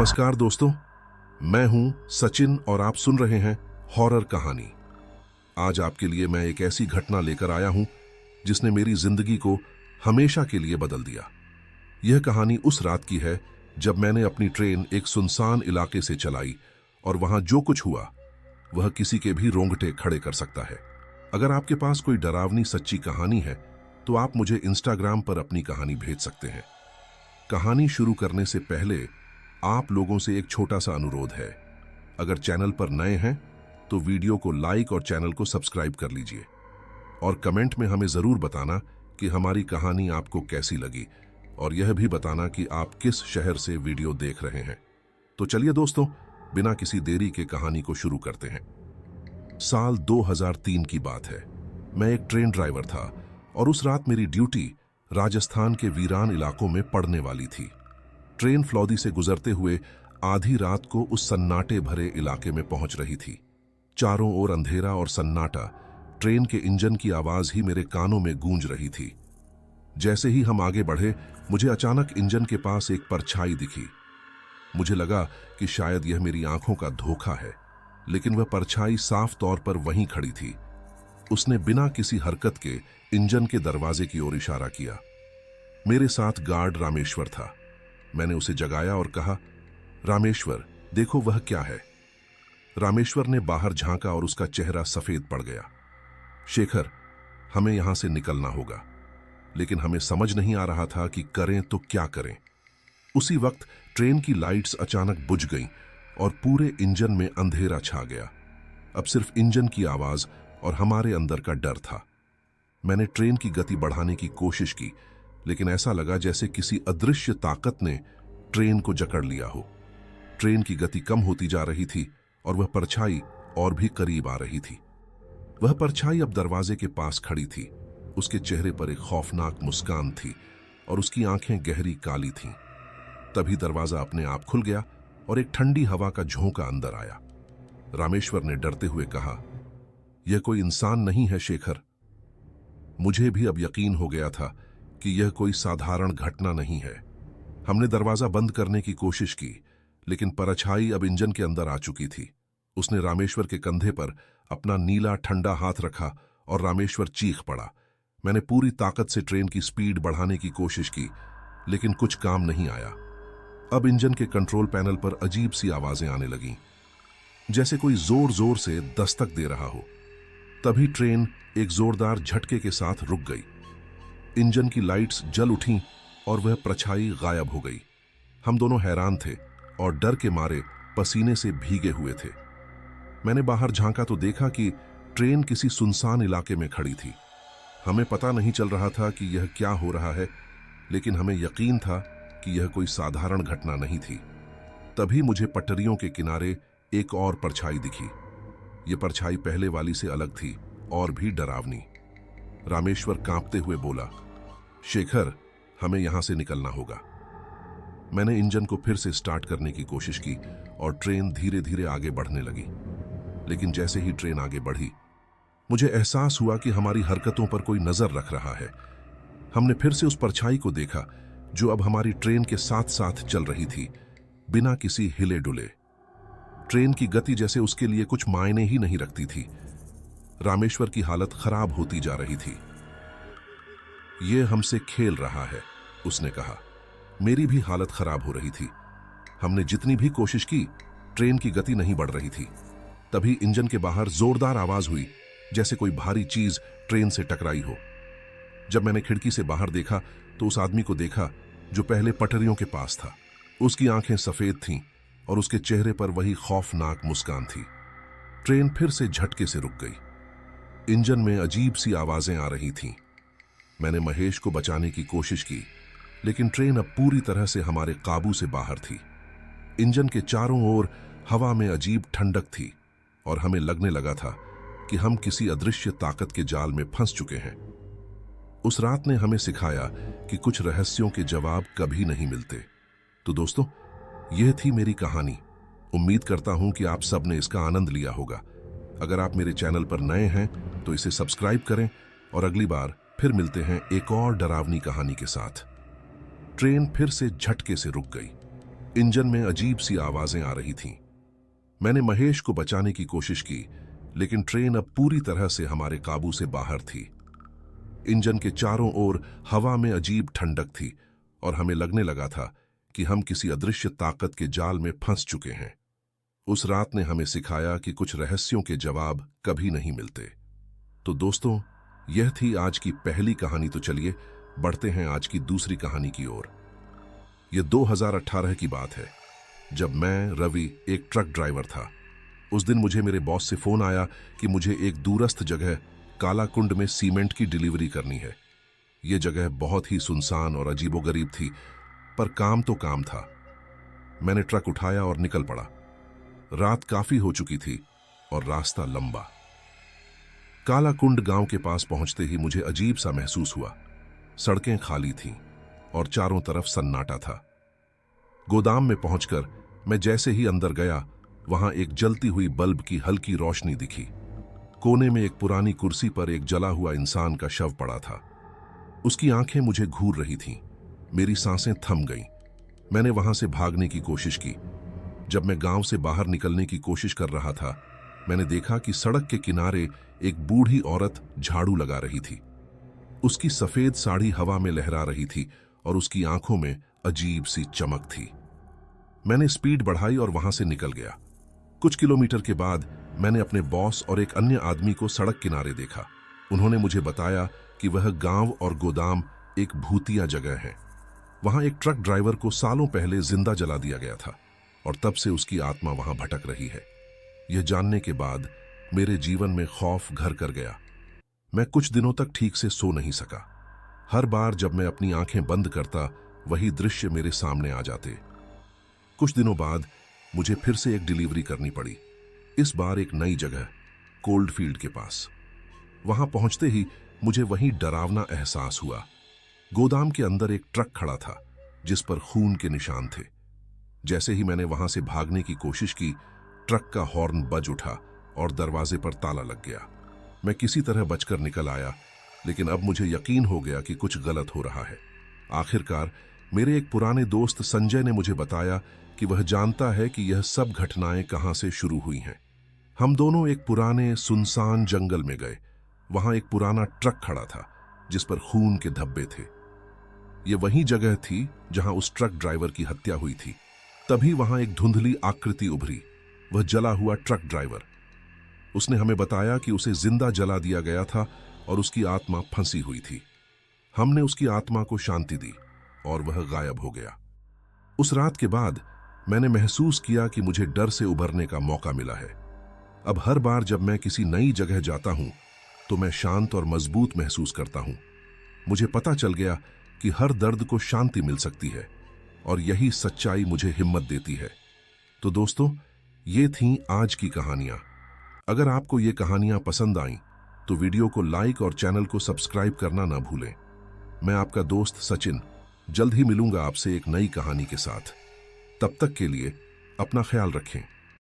नमस्कार दोस्तों, मैं हूं सचिन और आप सुन रहे हैं हॉरर कहानी। आज आपके लिए मैं एक ऐसी घटना लेकर आया हूं जिसने मेरी जिंदगी को हमेशा के लिए बदल दिया। यह कहानी उस रात की है जब मैंने अपनी ट्रेन एक सुनसान इलाके से चलाई और वहां जो कुछ हुआ वह किसी के भी रोंगटे खड़े कर सकता है। अगर आपके पास कोई डरावनी सच्ची कहानी है तो आप मुझे इंस्टाग्राम पर अपनी कहानी भेज सकते हैं। कहानी शुरू करने से पहले आप लोगों से एक छोटा सा अनुरोध है। अगर चैनल पर नए हैं तो वीडियो को लाइक और चैनल को सब्सक्राइब कर लीजिए और कमेंट में हमें जरूर बताना कि हमारी कहानी आपको कैसी लगी और यह भी बताना कि आप किस शहर से वीडियो देख रहे हैं। तो चलिए दोस्तों, बिना किसी देरी के कहानी को शुरू करते हैं। साल 2003 की बात है। मैं एक ट्रेन ड्राइवर था और उस रात मेरी ड्यूटी राजस्थान के वीरान इलाकों में पड़ने वाली थी। ट्रेन फ्लौदी से गुजरते हुए आधी रात को उस सन्नाटे भरे इलाके में पहुंच रही थी। चारों ओर अंधेरा और सन्नाटा, ट्रेन के इंजन की आवाज ही मेरे कानों में गूंज रही थी। जैसे ही हम आगे बढ़े, मुझे अचानक इंजन के पास एक परछाई दिखी। मुझे लगा कि शायद यह मेरी आंखों का धोखा है, लेकिन वह परछाई साफ तौर पर वहीं खड़ी थी। उसने बिना किसी हरकत के इंजन के दरवाजे की ओर इशारा किया। मेरे साथ गार्ड रामेश्वर था। मैंने उसे जगाया और कहा, रामेश्वर, देखो वह क्या है। रामेश्वर ने बाहर झांका और उसका चेहरा सफेद पड़ गया। शेखर, हमें यहां से निकलना होगा, लेकिन हमें समझ नहीं आ रहा था कि करें तो क्या करें। उसी वक्त ट्रेन की लाइट्स अचानक बुझ गईं और पूरे इंजन में अंधेरा छा गया। अब सिर्फ इंजन की आवाज और हमारे अंदर का डर था। मैंने ट्रेन की गति बढ़ाने की कोशिश की, लेकिन ऐसा लगा जैसे किसी अदृश्य ताकत ने ट्रेन को जकड़ लिया हो। ट्रेन की गति कम होती जा रही थी और वह परछाई और भी करीब आ रही थी। वह परछाई अब दरवाजे के पास खड़ी थी। उसके चेहरे पर एक खौफनाक मुस्कान थी और उसकी आंखें गहरी काली थीं। तभी दरवाजा अपने आप खुल गया और एक ठंडी हवा का झोंका अंदर आया। रामेश्वर ने डरते हुए कहा, यह कोई इंसान नहीं है शेखर। मुझे भी अब यकीन हो गया था कि यह कोई साधारण घटना नहीं है। हमने दरवाजा बंद करने की कोशिश की, लेकिन परछाई अब इंजन के अंदर आ चुकी थी। उसने रामेश्वर के कंधे पर अपना नीला ठंडा हाथ रखा और रामेश्वर चीख पड़ा। मैंने पूरी ताकत से ट्रेन की स्पीड बढ़ाने की कोशिश की, लेकिन कुछ काम नहीं आया। अब इंजन के कंट्रोल पैनल पर अजीब सी आवाजें आने लगीं, जैसे कोई जोर जोर से दस्तक दे रहा हो। तभी ट्रेन एक जोरदार झटके के साथ रुक गई। इंजन की लाइट्स जल उठीं और वह परछाई गायब हो गई। हम दोनों हैरान थे और डर के मारे पसीने से भीगे हुए थे। मैंने बाहर झांका तो देखा कि ट्रेन किसी सुनसान इलाके में खड़ी थी। हमें पता नहीं चल रहा था कि यह क्या हो रहा है, लेकिन हमें यकीन था कि यह कोई साधारण घटना नहीं थी। तभी मुझे पटरियों के किनारे एक और परछाई दिखी। यह परछाई पहले वाली से अलग थी और भी डरावनी। रामेश्वर कांपते हुए बोला, शेखर, हमें यहां से निकलना होगा। मैंने इंजन को फिर से स्टार्ट करने की कोशिश की और ट्रेन धीरे धीरे आगे बढ़ने लगी। लेकिन जैसे ही ट्रेन आगे बढ़ी, मुझे एहसास हुआ कि हमारी हरकतों पर कोई नजर रख रहा है। हमने फिर से उस परछाई को देखा जो अब हमारी ट्रेन के साथ साथ चल रही थी, बिना किसी हिले डुले। ट्रेन की गति जैसे उसके लिए कुछ मायने ही नहीं रखती थी। रामेश्वर की हालत खराब होती जा रही थी। यह हमसे खेल रहा है, उसने कहा। मेरी भी हालत खराब हो रही थी। हमने जितनी भी कोशिश की, ट्रेन की गति नहीं बढ़ रही थी। तभी इंजन के बाहर जोरदार आवाज हुई, जैसे कोई भारी चीज ट्रेन से टकराई हो। जब मैंने खिड़की से बाहर देखा तो उस आदमी को देखा जो पहले पटरियों के पास था। उसकी आंखें सफेद थीं और उसके चेहरे पर वही खौफनाक मुस्कान थी। ट्रेन फिर से झटके से रुक गई। इंजन में अजीब सी आवाजें आ रही थीं। मैंने महेश को बचाने की कोशिश की, लेकिन ट्रेन अब पूरी तरह से हमारे काबू से बाहर थी। इंजन के चारों ओर हवा में अजीब ठंडक थी और हमें लगने लगा था कि हम किसी अदृश्य ताकत के जाल में फंस चुके हैं। उस रात ने हमें सिखाया कि कुछ रहस्यों के जवाब कभी नहीं मिलते। तो दोस्तों, यह थी मेरी कहानी। उम्मीद करता हूं कि आप सब ने इसका आनंद लिया होगा। अगर आप मेरे चैनल पर नए हैं तो इसे सब्सक्राइब करें और अगली बार फिर मिलते हैं एक और डरावनी कहानी के साथ। ट्रेन फिर से झटके से रुक गई। इंजन में अजीब सी आवाजें आ रही थीं। मैंने महेश को बचाने की कोशिश की, लेकिन ट्रेन अब पूरी तरह से हमारे काबू से बाहर थी। इंजन के चारों ओर हवा में अजीब ठंडक थी और हमें लगने लगा था कि हम किसी अदृश्य ताकत के जाल में फंस चुके हैं। उस रात ने हमें सिखाया कि कुछ रहस्यों के जवाब कभी नहीं मिलते। तो दोस्तों, यह थी आज की पहली कहानी। तो चलिए बढ़ते हैं आज की दूसरी कहानी की ओर। यह 2018 की बात है, जब मैं रवि एक ट्रक ड्राइवर था। उस दिन मुझे मेरे बॉस से फोन आया कि मुझे एक दूरस्थ जगह कालाकुंड में सीमेंट की डिलीवरी करनी है। यह जगह बहुत ही सुनसान और अजीबोगरीब थी, पर काम तो काम था। मैंने ट्रक उठाया और निकल पड़ा। रात काफी हो चुकी थी और रास्ता लंबा। कालाकुंड गांव के पास पहुंचते ही मुझे अजीब सा महसूस हुआ। सड़कें खाली थीं और चारों तरफ सन्नाटा था। गोदाम में पहुंचकर मैं जैसे ही अंदर गया, वहां एक जलती हुई बल्ब की हल्की रोशनी दिखी। कोने में एक पुरानी कुर्सी पर एक जला हुआ इंसान का शव पड़ा था। उसकी आंखें मुझे घूर रही थीं। मेरी सांसें थम गईं। मैंने वहां से भागने की कोशिश की। जब मैं गांव से बाहर निकलने की कोशिश कर रहा था, मैंने देखा कि सड़क के किनारे एक बूढ़ी औरत झाड़ू लगा रही थी। उसकी सफेद साड़ी हवा में लहरा रही थी और उसकी आंखों में अजीब सी चमक थी। मैंने स्पीड बढ़ाई और वहां से निकल गया। कुछ किलोमीटर के बाद मैंने अपने बॉस और एक अन्य आदमी को सड़क किनारे देखा। उन्होंने मुझे बताया कि वह गांव और गोदाम एक भूतिया जगह है। वहां एक ट्रक ड्राइवर को सालों पहले जिंदा जला दिया गया था और तब से उसकी आत्मा वहां भटक रही है। यह जानने के बाद मेरे जीवन में खौफ घर कर गया। मैं कुछ दिनों तक ठीक से सो नहीं सका। हर बार जब मैं अपनी आंखें बंद करता, वही दृश्य मेरे सामने आ जाते। कुछ दिनों बाद मुझे फिर से एक डिलीवरी करनी पड़ी। इस बार एक नई जगह, कोल्ड फील्ड के पास। वहां पहुंचते ही मुझे वही डरावना एहसास हुआ। गोदाम के अंदर एक ट्रक खड़ा था जिस पर खून के निशान थे। जैसे ही मैंने वहां से भागने की कोशिश की, ट्रक का हॉर्न बज उठा और दरवाजे पर ताला लग गया। मैं किसी तरह बचकर निकल आया, लेकिन अब मुझे यकीन हो गया कि कुछ गलत हो रहा है। आखिरकार मेरे एक पुराने दोस्त संजय ने मुझे बताया कि वह जानता है कि यह सब घटनाएं कहां से शुरू हुई हैं। हम दोनों एक पुराने सुनसान जंगल में गए। वहां एक पुराना ट्रक खड़ा था जिस पर खून के धब्बे थे। यह वही जगह थी जहां उस ट्रक ड्राइवर की हत्या हुई थी। तभी वहां एक धुंधली आकृति उभरी, वह जला हुआ ट्रक ड्राइवर। उसने हमें बताया कि उसे जिंदा जला दिया गया था और उसकी आत्मा फंसी हुई थी। हमने उसकी आत्मा को शांति दी और वह गायब हो गया। उस रात के बाद मैंने महसूस किया कि मुझे डर से उभरने का मौका मिला है। अब हर बार जब मैं किसी नई जगह जाता हूं, तो मैं शांत और मजबूत महसूस करता हूं। मुझे पता चल गया कि हर दर्द को शांति मिल सकती है और यही सच्चाई मुझे हिम्मत देती है। तो दोस्तों, ये थीं आज की कहानियां। अगर आपको ये कहानियां पसंद आईं, तो वीडियो को लाइक और चैनल को सब्सक्राइब करना ना भूलें। मैं आपका दोस्त सचिन जल्द ही मिलूंगा आपसे एक नई कहानी के साथ। तब तक के लिए अपना ख्याल रखें।